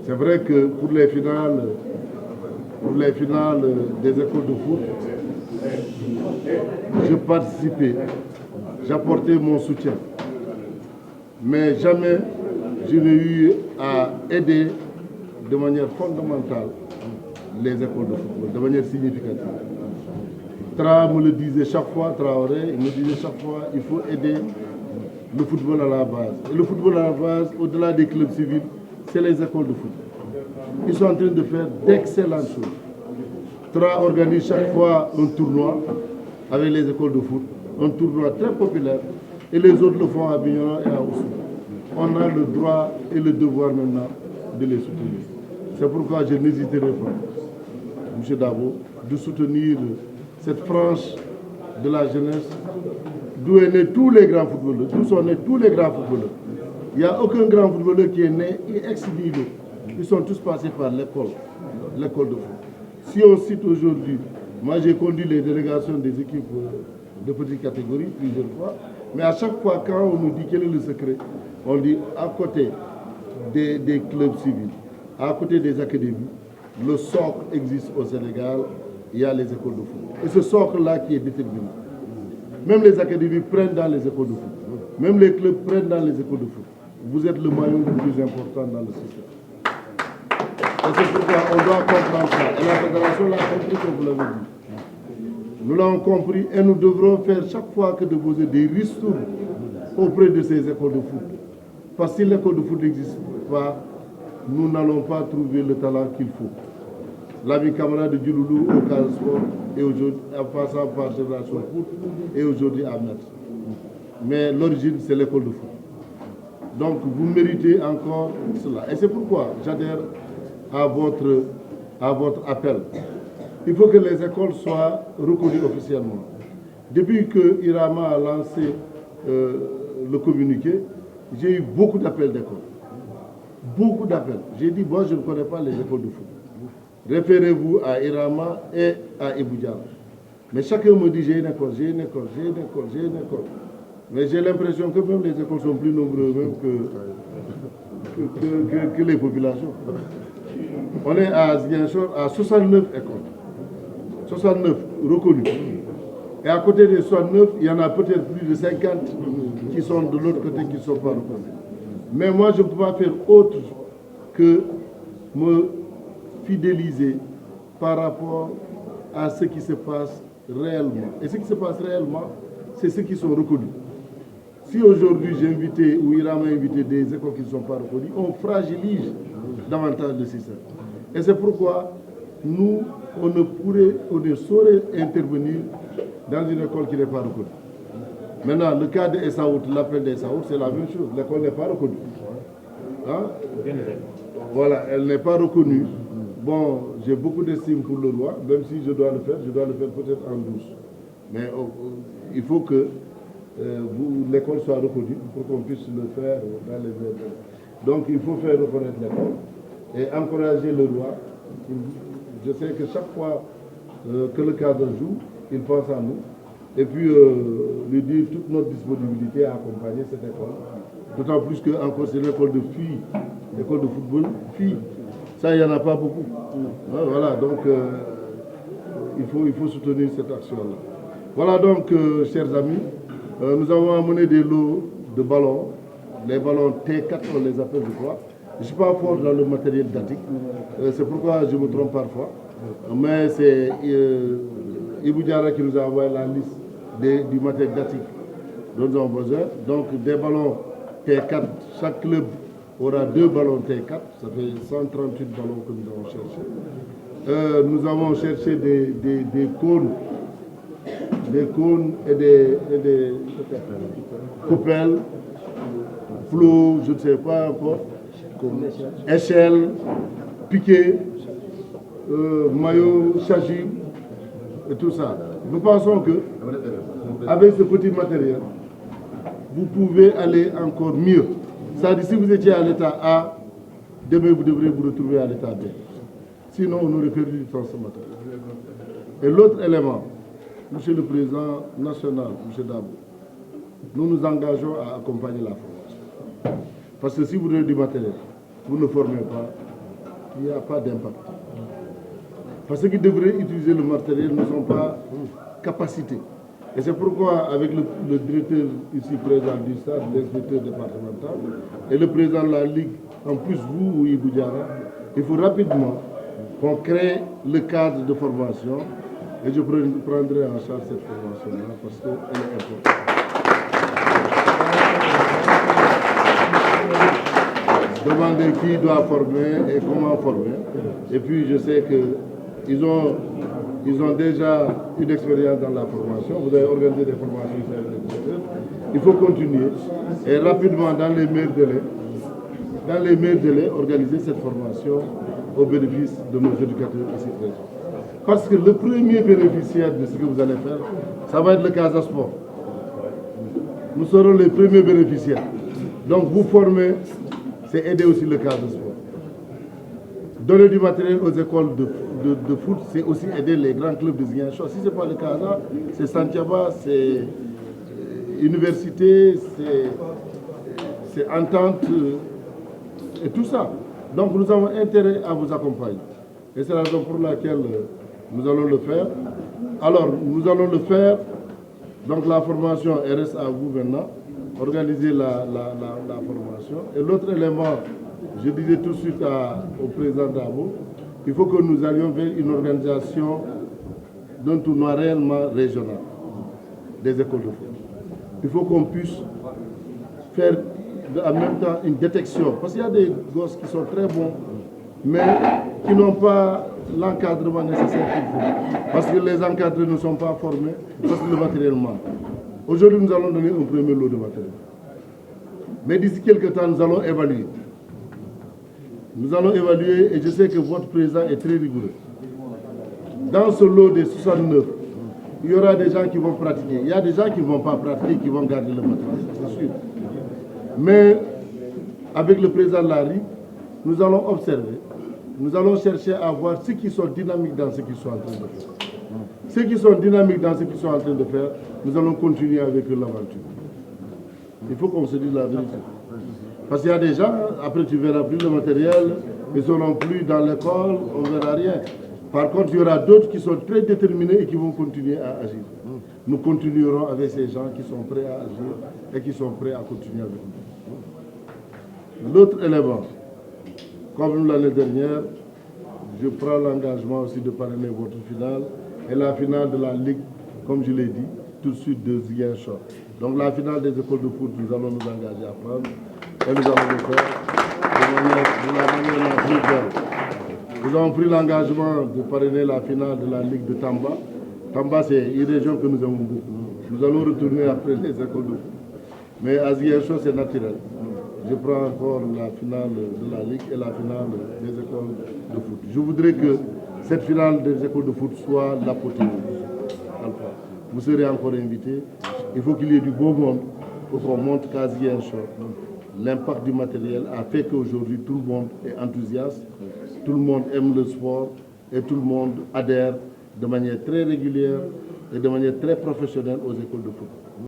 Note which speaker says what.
Speaker 1: C'est vrai que pour les finales des écoles de foot, je participais, j'apportais mon soutien. Mais jamais je n'ai eu à aider de manière fondamentale les écoles de football, de manière significative. Tra me le disait chaque fois, Traoré, il me disait chaque fois, il faut aider le football à la base. Et le football à la base, au-delà des clubs civils, c'est les écoles de foot. Ils sont en train de faire d'excellentes choses. Tra organise chaque fois un tournoi avec les écoles de foot, un tournoi très populaire, et les autres le font à Bignona et à Oussou. On a le droit et le devoir maintenant de les soutenir. C'est pourquoi je n'hésiterai pas, M. Dabo, de soutenir cette frange de la jeunesse d'où est né tous les grands footballeurs, d'où sont nés tous les grands footballeurs. Il n'y a aucun grand footballeur qui est né ex-nihilo. Ils sont tous passés par l'école de foot. Si on cite aujourd'hui, moi j'ai conduit les délégations des équipes de petite catégorie plusieurs fois, mais à chaque fois quand on nous dit quel est le secret, on dit à côté des clubs civils, à côté des académies, le socle existe au Sénégal, il y a les écoles de foot. Et ce socle-là qui est déterminant. Même les académies prennent dans les écoles de foot. Même les clubs prennent dans les écoles de foot. Vous êtes le maillon le plus important dans le système. Et c'est pourquoi on doit comprendre ça. Et la fédération l'a compris, comme vous l'avez dit. Nous l'avons compris et nous devrons faire chaque fois que de poser des ristournes auprès de ces écoles de foot. Parce que si l'école de foot n'existe pas, nous n'allons pas trouver le talent qu'il faut. L'ami camarade de Djouloulou au Carsport et aujourd'hui, en passant par Génération Foot et aujourd'hui à Metz. Mais l'origine, c'est l'école de foot. Donc vous méritez encore cela. Et c'est pourquoi j'adhère à votre appel. Il faut que les écoles soient reconnues officiellement. Depuis que Irama a lancé le communiqué, j'ai eu beaucoup d'appels d'écoles. Beaucoup d'appels. J'ai dit, moi je ne connais pas les écoles de foot. Référez-vous à Irama et à Iboudia. Mais chacun me dit, j'ai une école. Mais j'ai l'impression que même les écoles sont plus nombreuses même que les populations. On est à Ziguinchor à 69 écoles. 69 reconnues. Et à côté des 69, il y en a peut-être plus de 50 qui sont de l'autre côté qui ne sont pas reconnues. Mais moi, je ne peux pas faire autre que me fidéliser par rapport à ce qui se passe réellement. Et ce qui se passe réellement, c'est ceux qui sont reconnus. Si aujourd'hui j'ai invité ou Iram a invité des écoles qui ne sont pas reconnues, on fragilise davantage le système. Et c'est pourquoi nous, on ne saurait intervenir dans une école qui n'est pas reconnue. Maintenant, le cas de Essaout, l'appel d'Essaout, c'est la même chose. L'école n'est pas reconnue. Hein? Voilà, elle n'est pas reconnue. Bon, j'ai beaucoup d'estime pour le roi, même si je dois le faire peut-être en douce. Mais il faut que l'école soit reconnue pour qu'on puisse le faire dans les écoles. Donc il faut faire reconnaître l'école et encourager le roi. Je sais que chaque fois que le cadre joue, il pense à nous. Et puis lui dire toute notre disponibilité à accompagner cette école. D'autant plus que encore c'est l'école de filles, l'école de football, filles. Ça, il n'y en a pas beaucoup. Voilà, donc il faut soutenir cette action-là. Voilà donc, chers amis, nous avons amené des lots de ballons. Les ballons T4, on les appelle, je crois. Je ne suis pas fort dans le matériel datique. C'est pourquoi je me trompe parfois. Mais c'est Ibou Diarra qui nous a envoyé la liste du matériel datique dont nous avons besoin. Donc, des ballons T4, chaque club aura 2 ballons T4, ça fait 138 ballons que nous avons cherchés. Nous avons cherché des cônes et des coupelles, flots, je ne sais pas encore, échelles, piquets, maillots, chagis, et tout ça. Nous pensons que, avec ce petit matériel, vous pouvez aller encore mieux. C'est-à-dire, si vous étiez à l'état A, demain vous devrez vous retrouver à l'état B. Sinon, on aurait perdu du temps ce matin. Et l'autre élément, Monsieur le Président national, M. Dabo, nous nous engageons à accompagner la formation. Parce que si vous donnez du matériel, vous ne formez pas, il n'y a pas d'impact. Parce que ceux qui devraient utiliser le matériel ne sont pas capacités. Et c'est pourquoi, avec le directeur ici présent du stade, l'inspecteur départemental, et le président de la Ligue, en plus vous, Ibou Diarra, il faut rapidement qu'on crée le cadre de formation. Et je prendrai en charge cette formation-là parce qu'elle est importante. Demander qui doit former et comment former. Et puis je sais qu'ils ont déjà une expérience dans la formation. Vous avez organisé des formations ici avec les directeurs. Il faut continuer et rapidement, dans les meilleurs délais, organiser cette formation au bénéfice de nos éducateurs ici présents. Parce que le premier bénéficiaire de ce que vous allez faire, ça va être le Casa Sport. Nous serons les premiers bénéficiaires. Donc vous former, c'est aider aussi le Casa Sport. Donner du matériel aux écoles de foot, c'est aussi aider les grands clubs de Ziguinchor. Si ce n'est pas le Casa, c'est Santiaba, c'est Université, c'est Entente et tout ça. Donc nous avons intérêt à vous accompagner. Et c'est la raison pour laquelle nous allons le faire. Alors, nous allons le faire. Donc la formation, elle reste à vous maintenant. Organiser la formation. Et l'autre élément, je disais tout de suite au président Dabo, il faut que nous allions vers une organisation d'un tournoi réellement régional des écoles de foot. Il faut qu'on puisse faire en même temps une détection. Parce qu'il y a des gosses qui sont très bons, mais qui n'ont pas l'encadrement nécessaire qu'il faut. Parce que les encadrés ne sont pas formés, parce que le matériel manque. Aujourd'hui, nous allons donner un premier lot de matériel. Mais d'ici quelques temps, nous allons évaluer. Nous allons évaluer, et je sais que votre président est très rigoureux. Dans ce lot des 69, il y aura des gens qui vont pratiquer. Il y a des gens qui ne vont pas pratiquer, qui vont garder le matériel, c'est sûr. Mais avec le président Larry, nous allons observer. Nous allons chercher à voir ceux qui sont dynamiques dans ce qu'ils sont en train de faire. Ceux qui sont dynamiques dans ce qu'ils sont en train de faire, nous allons continuer avec eux l'aventure. Il faut qu'on se dise la vérité. Parce qu'il y a des gens, après tu ne verras plus le matériel, ils ne seront plus dans l'école, on ne verra rien. Par contre, il y aura d'autres qui sont très déterminés et qui vont continuer à agir. Nous continuerons avec ces gens qui sont prêts à agir et qui sont prêts à continuer avec nous. L'autre élément, comme l'année dernière, je prends l'engagement aussi de parrainer votre finale et la finale de la Ligue, comme je l'ai dit, tout de suite de Ziguinchor. Donc la finale des écoles de foot, nous allons nous engager à prendre et nous allons le faire de la manière la plus belle. Nous avons pris l'engagement de parrainer la finale de la Ligue de Tamba. Tamba, c'est une région que nous aimons beaucoup. Nous allons retourner après les écoles de foot. Mais à Ziguinchor, c'est naturel. Je prends encore la finale de la Ligue et la finale des écoles de foot. Je voudrais que cette finale des écoles de foot soit l'apothéose. Vous serez encore invités. Il faut qu'il y ait du beau monde pour qu'on montre qu'à Ziguinchor, l'impact du matériel a fait qu'aujourd'hui tout le monde est enthousiaste, tout le monde aime le sport et tout le monde adhère de manière très régulière et de manière très professionnelle aux écoles de foot.